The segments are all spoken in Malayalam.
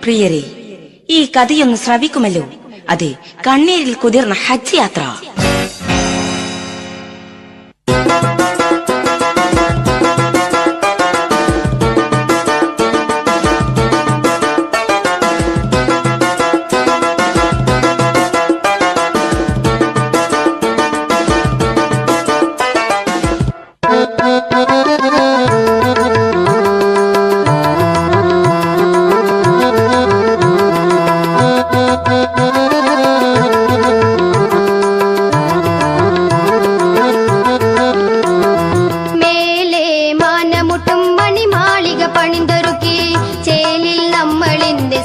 പ്രിയരെ, ഈ കഥയൊന്ന് ശ്രവിക്കുമല്ലോ. അതെ, കണ്ണീരിൽ കുതിർന്ന ഹജ്ജ് യാത്ര.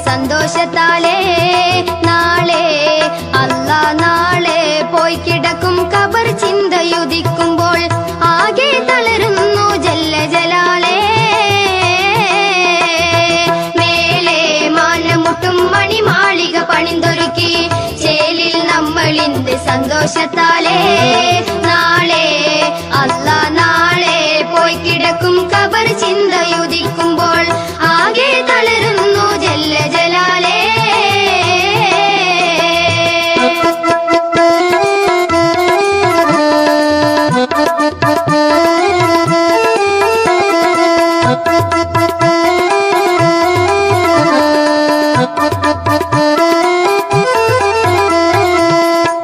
സന്തോഷത്താലേ നാളെ അല്ലാ നാളെ പോയി കിടക്കും ഖബർ ചിന്തയുദിക്കുമ്പോൾ ആകെ തളരുന്നു ജല്ല ജലാലേ. മേലെ മാനമുട്ടും മണിമാളിക പണിന്തൊരുക്കി ചേലിൽ നമ്മളിന്ത് സന്തോഷത്താലേ നാളെ അല്ലാ നാളെ പോയി കിടക്കും ഖബർ ചിന്തയുദിക്കുമ്പോൾ ആകെ തളരുന്നു ജല്ല ജലാലേ.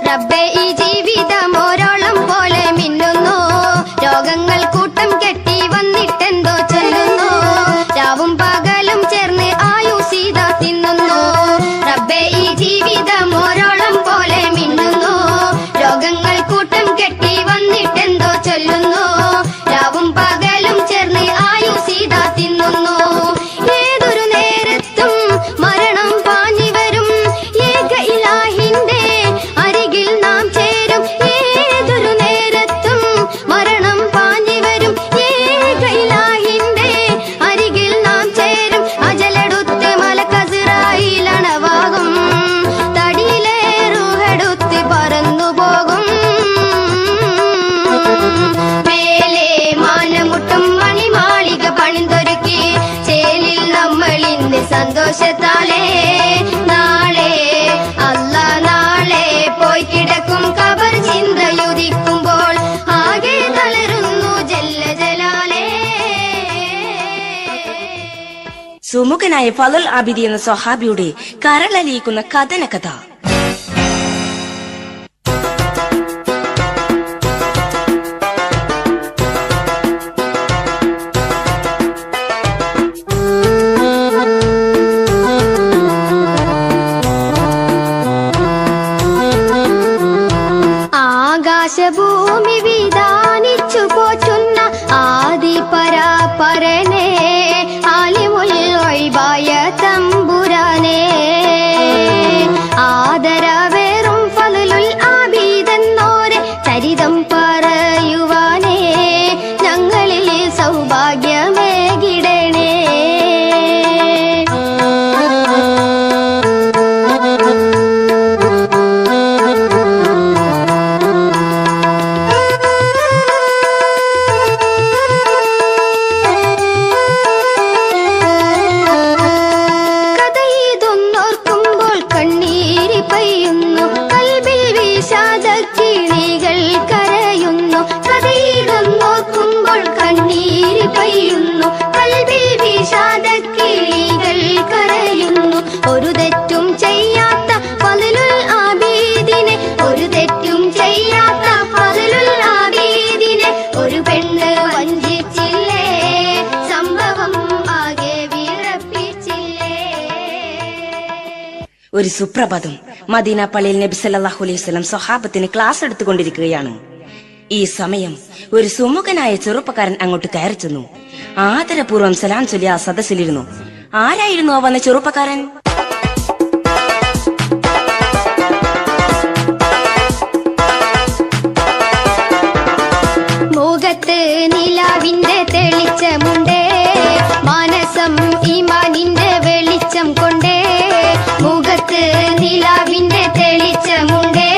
റബ്ബേ ഈ ജീവിതം ഓരോളം പോലെ മിന്നുന്നു, രോഗങ്ങൾ കൂട്ടം കെട്ടി വന്നിട്ടെന്തോ ചൊല്ലുന്നു, രാവും പകലും ചേർന്ന് ആയുസീത തിന്നുന്നു. റബ്ബേ ഈ ജീവിതം ഓരോളം പോലെ മിന്നുന്നു, രോഗങ്ങൾ കൂട്ടം കെട്ടി വന്നിട്ടെന്തോ ചൊല്ലുന്നു, രാവും പകലും ചേർന്ന് ആയുസീത തിന്നുന്നു. ഏതൊരു നേരത്തും മരണം പാഞ്ഞു വരും, ഏക ഇലാഹിന്റെ അരികിൽ നാം ചേരും. ഏതൊരു നേരത്തും മരണം പാഞ്ഞു വരും, ഏക ഇലാഹിന്റെ അരികിൽ നാം ചേരും. അജലെടുത്ത് മലക്കസിറായിലണവാകും, തടിയിലെ റൂഹെടുത്ത് പറന്നു പോകും. മേലെ മാനമുട്ടും മണിമാളിക പണിന്തൊരുക്കി ചേലിൽ നമ്മളിന്ന് സന്തോഷത്താലേ നാളെ അല്ലാ നാളെ പോയി കിടക്കും ഖബർ ചിന്തയുദിക്കുമ്പോൾ ആകെ തളരുന്നു ജല്ല ജലാലേ. സുമുഖനായ ഫളുൽ ആബിദി എന്ന സ്വഹാബിയുടെ കരളലിയിക്കുന്ന കഥന കഥ. ആകാശഭൂമി വിധാനിച്ചു പോറ്റുന്ന ആദി പരാപരനെ, ആലിമുൽ ഗൈബായ തമ്പുരാനെ, ആദരവേറും ഫളുൽ ആബിദെന്നോരെ ചരിതം പറയുവാനേ, ഞങ്ങളിൽ സൗഭാഗ്യമേകിടണേ. കഥയിതൊന്നോർക്കുമ്പോൾ കണ്ണീര് പെയ്യുന്നു, കൽബിൽ വിഷാദക്കിളികൾ കരയുന്നു. കഥയിതൊന്നോർക്കുമ്പോൾ കണ്ണീര് പെയ്യുന്നു, കൽബിൽ വിഷാദക്കിളികൾ കരയുന്നു. ഒരു തെറ്റും ചെയ്യാത്ത ഫളുൽ ആബിദിനെ, ഒരു തെറ്റും ചെയ്യാത്ത ഫളുൽ ആബിദിനെ ഒരു പെണ്ണ് വഞ്ചിച്ചില്ലേ, സംഭവം ആകെ വിറപ്പിച്ചില്ലേ. ഒരു സുപ്രഭാതം മദീന പള്ളിയിൽ നബി സല്ലല്ലാഹു അലൈഹി വസല്ലം സ്വഹാബത്തിന് ക്ലാസ് എടുത്തുകൊണ്ടിരിക്കുകയാണ്. ഈ സമയം ഒരു സുമുഖനായ ചെറുപ്പക്കാരൻ അങ്ങോട്ട് കയറി ചെന്നു. ആദരപൂർവ്വം സലാം ചൊല്ലി ആ സദസ്സിലിരുന്നു. ആരായിരുന്നു ആ വന്ന ചെറുപ്പക്കാരൻ? മുഖത്ത് നിലാവിന്റെ തെളിച്ചമുണ്ടേ, മനസ്സം ഈമാനിന്റെ വെളിച്ചം കൊണ്ടേ. മുഖത്ത് നിലാവിന്റെ തെളിച്ചമുണ്ടേ,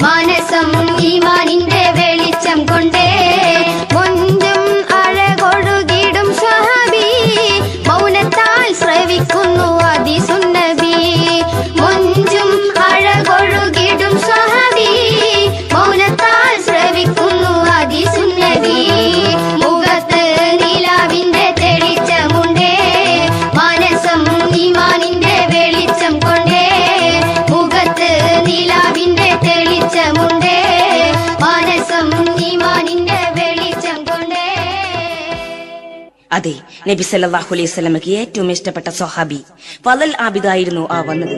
മനസ്സം ഈമാനിന്റെ വെളിച്ചം കൊണ്ടേ. മൊഞ്ചും അഴകൊഴുകിടും സ്വഹാബി, മൗനത്താൽ ശ്രവിക്കുന്നു അതിസ് അതെ, നബി സല്ലല്ലാഹു അലൈഹി വസല്ലമക്ക് ഏറ്റവും ഇഷ്ടപ്പെട്ട സ്വഹാബി ഫളൽ ആബിദായിരുന്നു ആ വന്നത്.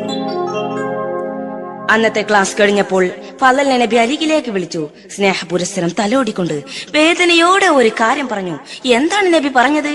അന്നത്തെ ക്ലാസ് കഴിഞ്ഞപ്പോൾ ഫളലിനെ നബി അരികിലേക്ക് വിളിച്ചു. സ്നേഹപുരസ്സരം തലോടിക്കൊണ്ട് വേദനയോടെ ഒരു കാര്യം പറഞ്ഞു. എന്താണ് നബി പറഞ്ഞത്?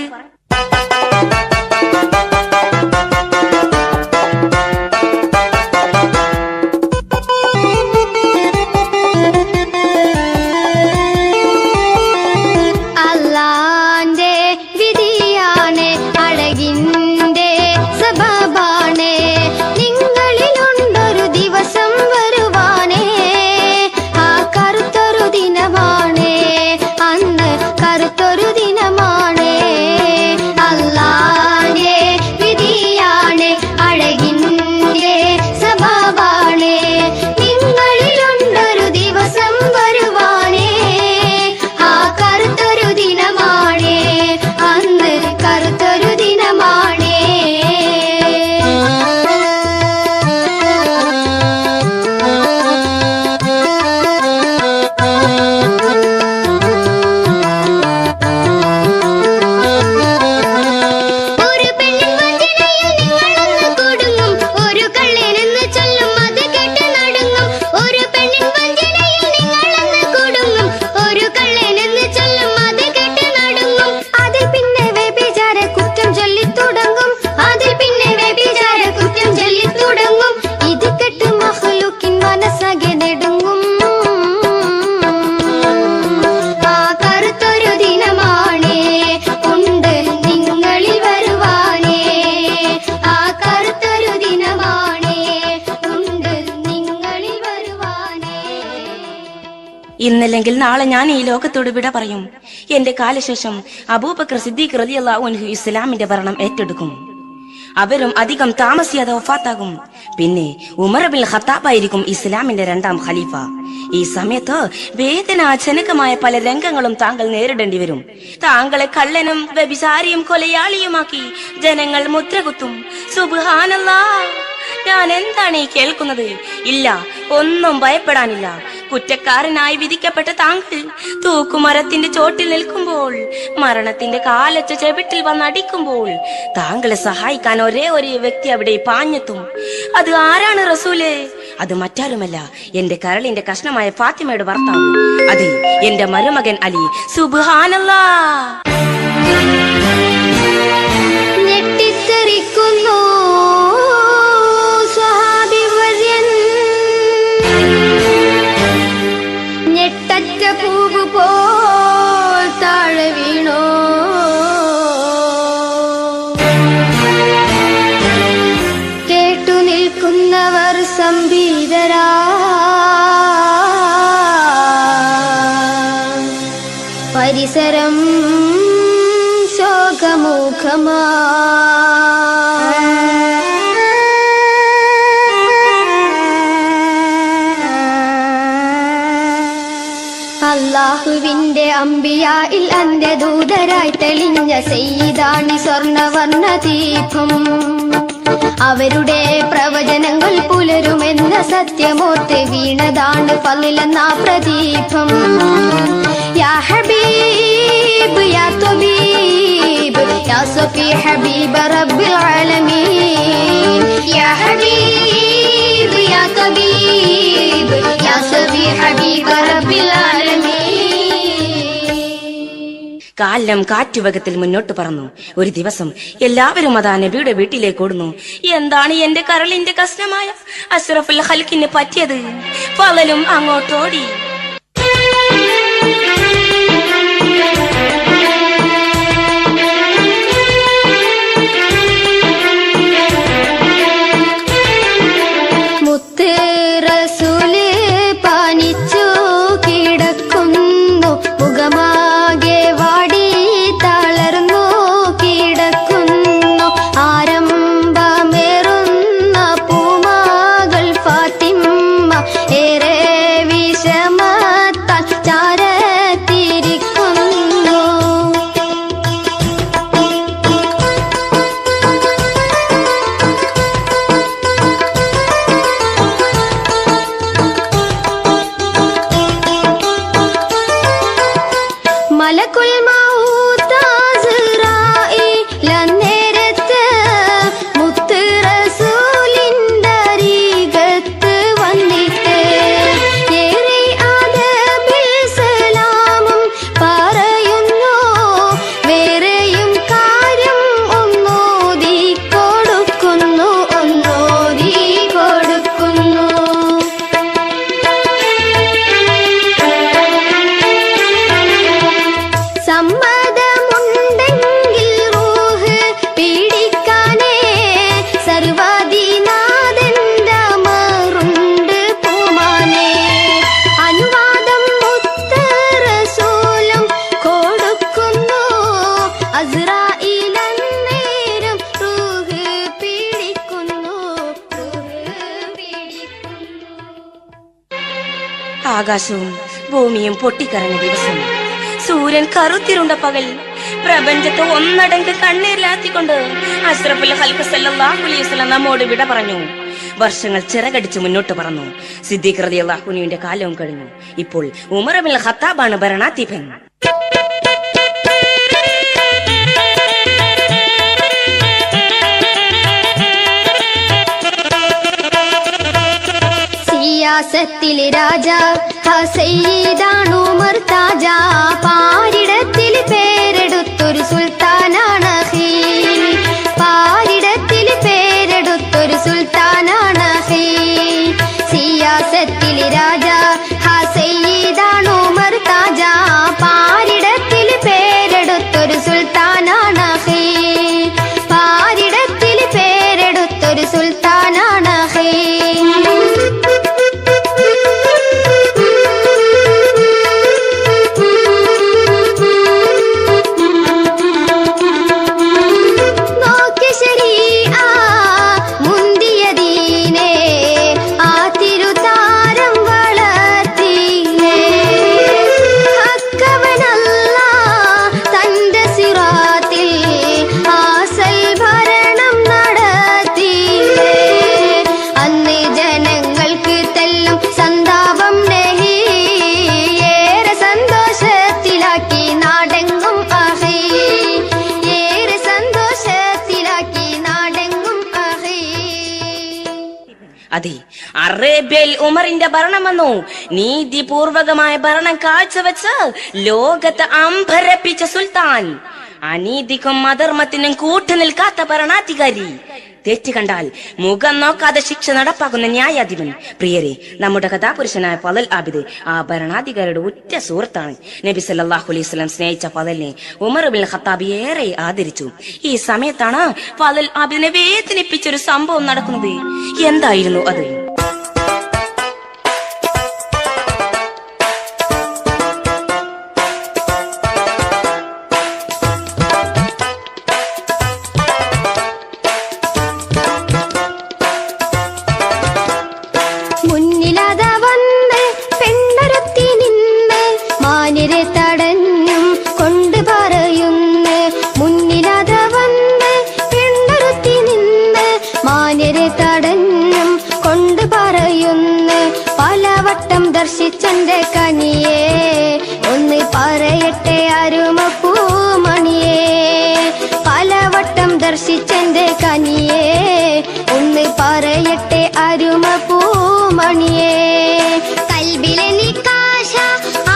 ഇന്നല്ലെങ്കിൽ നാളെ ഞാൻ ഈ ലോകത്തോട് വിട പറയും. എന്റെ കാലശേഷം അബൂബക്കർ സിദ്ദീഖ് റളിയല്ലാഹു അൻഹു ഇസ്ലാമിന്റെ ഭരണം ഏറ്റെടുക്കും. അവരും അധികം താമസിയാതെ വഫാത്താകും. പിന്നെ ഉമർ ബിൻ ഖത്താബായിരിക്കും ഇസ്ലാമിന്റെ രണ്ടാം ഖലീഫ. ഈ സമയത്ത് വേദനാജനകമായ പല രംഗങ്ങളും താങ്കൾ നേരിടേണ്ടി വരും. താങ്കളെ കള്ളനും വ്യഭിചാരിയും കൊലയാളിയുമാക്കി ജനങ്ങൾ മുദ്രകുത്തും. സുബ്ഹാനല്ലാഹ്, ഞാൻ എന്താണ് ഈ കേൾക്കുന്നത്? ഇല്ല, ഒന്നും ഭയപ്പെടാനില്ല. കുറ്റക്കാരനായി വിധിക്കപ്പെട്ട താങ്കൾ തൂക്കുമരത്തിന്റെ ചോട്ടിൽ നിൽക്കുമ്പോൾ, മരണത്തിന്റെ കാലച്ച ചെവിട്ടിൽ വന്നടിക്കുമ്പോൾ താങ്കളെ സഹായിക്കാൻ ഒരേ ഒരു വ്യക്തി അവിടെ പാഞ്ഞെത്തും. അത് ആരാണ് റസൂലേ? അത് മറ്റാരുമല്ല, എന്റെ കരളിന്റെ കഷ്ണമായ ഫാത്തിമയുടെ ഭർത്താവ്, അതെ, എന്റെ മരുമകൻ അലി. സുബ്ഹാനല്ലാഹ്. ഞെട്ടിത്തെറിക്കുന്നു പൂവ് പോൽ താഴെ വീണോ, കേട്ടു നിൽക്കുന്നവർ സംഭീതരാ. പരിസരം ശോകമുഖമാ. അല്ലാഹുവിന്റെ അമ്പിയായിൽ അന്റെ ദൂതരായി തെളിഞ്ഞ സയ്യിദാണി സ്വർണവർണ്ണ ദീപം. അവരുടെ പ്രവചനങ്ങൾ പുലരുമെന്ന സത്യമോർത്ത് വീണതാണ് ഫളിലെന്ന പ്രദീപം. യാ ഹബീബ് യാ തബീബ് യാ സഫി ഹബീബ റബ്ബിൽ ആലമീൻ. യാ ഹബീബ് യാ തബീബ് യാ സഫി ഹബീബ റബ്ബിൽ ആലമീൻ. കാലം കാറ്റുവേഗത്തിൽ മുന്നോട്ട് പറന്നു. ഒരു ദിവസം എല്ലാവരും അതാ നബിയുടെ വീട്ടിലേക്ക് ഓടുന്നു. എന്താണ് എന്റെ കരളിന്റെ കഷ്ണമായ അഷ്റഫുൽ ഖൽഖിന് പറ്റിയത്? ഫളലും അങ്ങോട്ടോടി. മുത്ത് റസൂല് പാനിച്ചു കിടക്കുന്നു, മുഖമാകെ വാടി തളർന്നു കിടക്കുന്നു. ആരംഭമേറുന്ന പൂമാകൾ ഫാത്തിമ ഏറെ വിഷമ ആകാശവും ഭൂമിയും പൊട്ടിക്കറഞ്ഞ ദിവസം, സൂര്യൻ കറുത്തിരുണ്ട പകൽ, പ്രപഞ്ചത്തെ ഒന്നടങ്ക് കണ്ണീരിലാത്തിക്കൊണ്ട് അഷ്റഫുൽ ഖൽഖ് സല്ലല്ലാഹു അലൈഹി വസല്ലം നമ്മോട് വിട പറഞ്ഞു. വർഷങ്ങൾ ചിറകടിച്ച് മുന്നോട്ട് പറന്നു. സിദ്ദീഖ് റളിയല്ലാഹു അൻഹുവിന്റെ കാലവും കഴിഞ്ഞു. ഇപ്പോൾ ഉമർ ഇബ്നുൽ ഖത്താബാണ് ഭരണാധിപൻ. സിയാസത്തിൽ രാജ സയ്യിദാണ് ഉമർ താജ, പാരിടത്തിൽ പേരെടുത്തൊരു സുൽത്താനാണ് ഹീ, പാരിടത്തിൽ പേരെടുത്തൊരു സുൽത്താനാണ് ഹീ. സിയാസത്തിൽ രാജ സയ്യിദാണ് ഉമർ താജ, പാരിടത്തിൽ പേരെടുത്തൊരു സുൽത്താനാണ് ഹീ, പാരിടത്തിൽ പേരെടുത്തൊരു സുൽത്താനാണ് ഹീ. അതെ, അറേബ്യയിൽ ഉമറിന്റെ ഭരണം വന്നു. നീതിപൂർവകമായ ഭരണം കാഴ്ചവെച്ച് ലോകത്തെ അമ്പരപ്പിച്ച സുൽത്താൻ, അനീതിക്കും അധർമ്മത്തിനും കൂട്ടുനിൽക്കാത്ത ഭരണാധികാരി, തെറ്റ് കണ്ടാൽ മുഖം നോക്കാതെ ശിക്ഷ നടപ്പാക്കുന്ന ന്യായാധിപൻ. പ്രിയരെ, നമ്മുടെ കഥാപുരുഷനായ ഫളൽ ആബിദ് ആ ഭരണാധികാരിയുടെ ഉറ്റ സുഹൃത്താണ്. നബി സല്ലല്ലാഹു അലൈഹി വസല്ലം സ്നേഹിച്ച ഫളലിനെ ഉമർ ഇബ്നുൽ ഖത്താബ് ഏറെ ആദരിച്ചു. ഈ സമയത്താണ് ഫളൽ ആബിദിനെ വേദനിപ്പിച്ചൊരു സംഭവം നടക്കുന്നത്. എന്തായിരുന്നു അത്? ദർശിച്ചന്റെ കനിയേ ഒന്ന് പറയട്ടെ അരുമപ്പൂമണിയേ, പലവട്ടം ദർശിച്ചന്റെ കനിയേ ഒന്ന് പറയട്ടെ അരുമപ്പൂമണിയേ. കൽബിലെ നിക്കാശ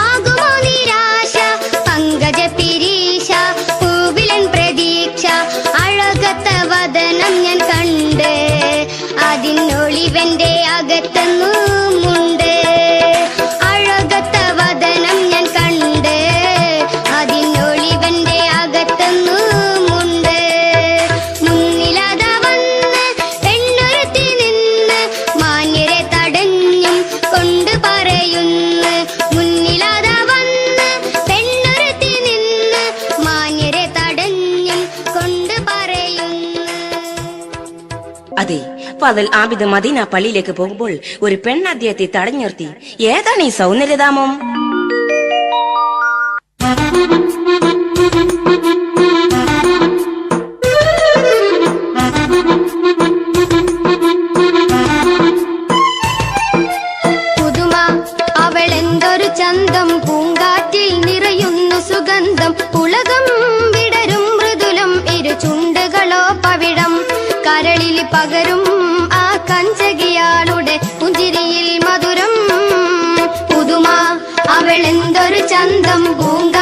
ആകുമോ നിരാശ, പങ്കജ പിരീശ പൂവിലൻ പ്രതീക്ഷ, അഴകത്ത വദനം ഞാൻ കണ്ട് അതിനൊളിവന്റെ അകത്തുന്നുമുണ്ട്, അഴകത്ത വദനം ഞാൻ കണ്ട് അതിനൊളിവന്റെ അകത്തുന്നുമുണ്ട്. മുന്നിലത വന്ന് പെണ്ണൊരുത്തി നിന്ന് മാന്യരെ തടഞ്ഞും കൊണ്ട് പറയുന്നു, മുന്നിലത വന്ന് പെണ്ണൊരുത്തി നിന്ന് മാന്യരെ തടഞ്ഞും കൊണ്ട് പറയുന്നു. അതെ, ഫളൽ ആബിദ് മദീന പള്ളിയിലേക്ക് പോകുമ്പോൾ ഒരു പെണ്ണ് അദ്ദേഹത്തെ തടഞ്ഞു നിർത്തി. ഏതാണ് ഈ സൗന്ദര്യധാമം? പുതുമ അവളെന്തൊരു ചന്തം, പൂങ്കാറ്റിൽ നിറയുന്നു സുഗന്ധം, പുളകം വിടരും മൃദുലം ഇരു ചുണ്ടുകളോ പവിഴം, കരളിൽ പകരും ആ കഞ്ചകിയാളുടെ പുഞ്ചിരിയിൽ മധുരം. പുതുമ അവളെന്തൊരു ചന്തം, പൂങ്ക